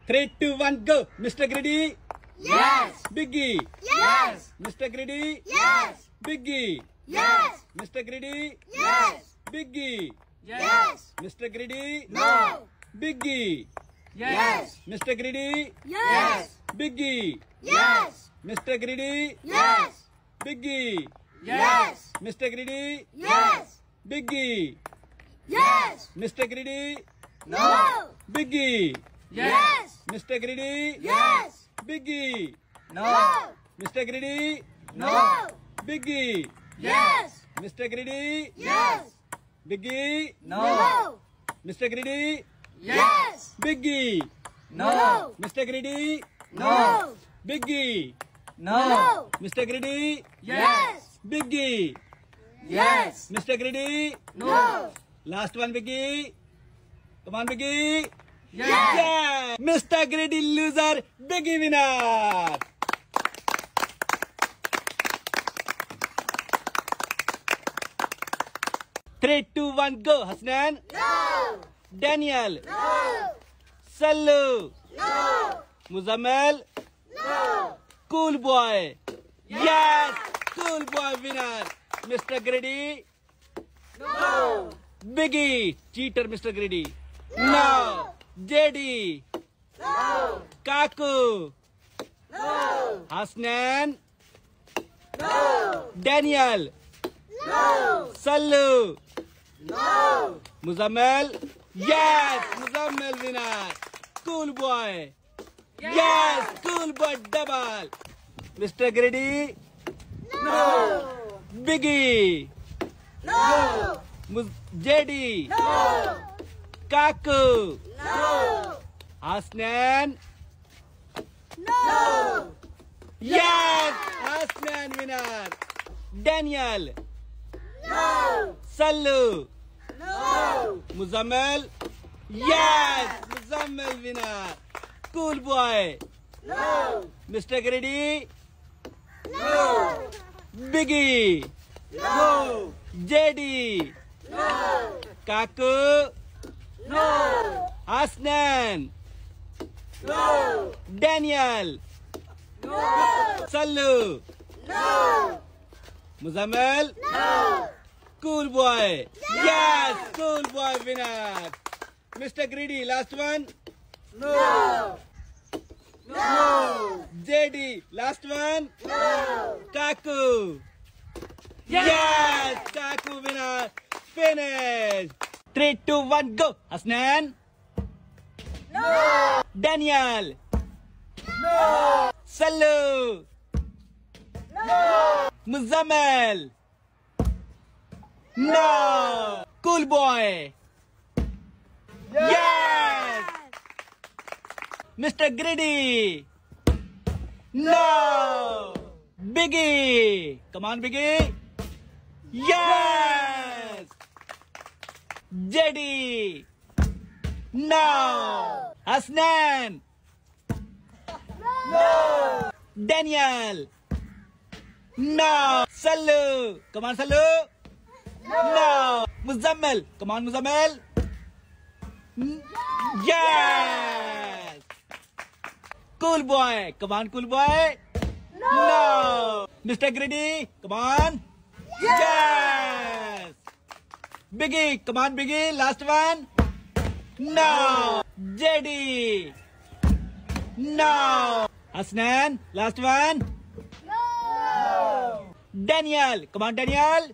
3, 2, 1, go. Mr. Greedy? Yes. Biggie? Yes. Mr. Greedy? Yes. Biggie? Yes. Mr. Greedy? Yes. Biggie? Yes. Mr. Greedy? No. Biggie? Yes. Mr. Greedy? Yes. Biggie? Yes. Mr. Greedy? Yes. Biggie? Yes. Mr. Greedy? Yes. Biggie? Yes. Mr. Greedy? No. Biggie? Yes. Mr. Greedy? Yes. Biggie? No. Mr. Greedy? No. Biggie? Yes. Mr. Greedy? Yes. Biggie? No. Mr. Greedy? Yes. Biggie? No. Mr. Greedy? No. Biggie? No. Mr. Greedy? Yes. Biggie? Yes. Mr. Greedy? No. Last one, Biggie. Come on, Biggie. Yes. Yeah! Mr. Greedy loser, Biggie winner. Three, 2, 1, go. Hasnan? No. Daniel? No. Sallu? No. Muzammil? No. Cool boy? Yes! Cool boy winner. Mr. Greedy? No. Biggie? Cheater, Mr. Greedy. No. JD? No. Kaku? No. Hasnan? No. Daniel? No. Sallu? No. Muzammil? Yes! Muzammil winner. Cool boy? Yes! Cool boy double. Mr. Greedy? No. Biggie? No. JD? No. Kaku? No. Hasnan? No. Yes! Hasnan winner. Daniel? No. Sallu? No. Muzammil? Yes! Muzammil winner. Cool boy? No. Mr. Greedy? No. Biggie? No. JD? No. Kaku? No. Hasnan? No. Daniel? No. Sallu? No. Muzammil? No. Cool boy? Yes! Cool boy winner. Mr. Greedy, last one? No. No. JD, last one? No. Kaku? Yes! Kaku winner. Finish. 3, 2, 1, go. Hasnan? No. Daniel? No. Sallu? No. Muzammil? No. Cool boy? Yes! Mr. Greedy? No. Biggie? Come on, Biggie. Yes! JD? No. Hasnan? No. Daniel? No. Sallu? Come on, Sallu. No. Muzammil? Come on, Muzammil. Yes. Cool boy? Come on, cool boy. No. Mr. Greedy? Come on. Yes. Biggie? Come on, Biggie. Last one. No. JD? No. Hasnan? Last one. No. Daniel? Come on, Daniel.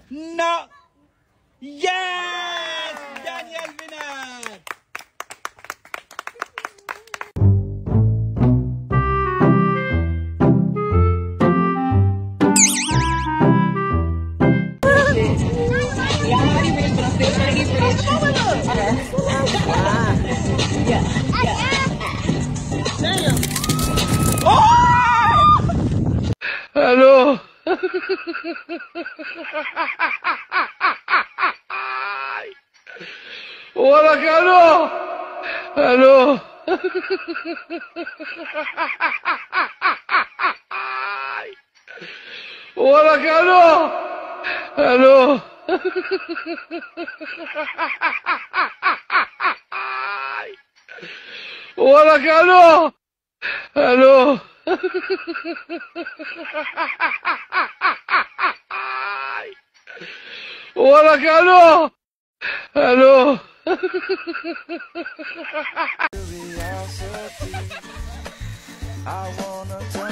No. Yes. Daniel winner. Hello. Hola, Carlos. Hello. Hola, Carlos. Hello. ولك الو الو ولك الو الو I wanna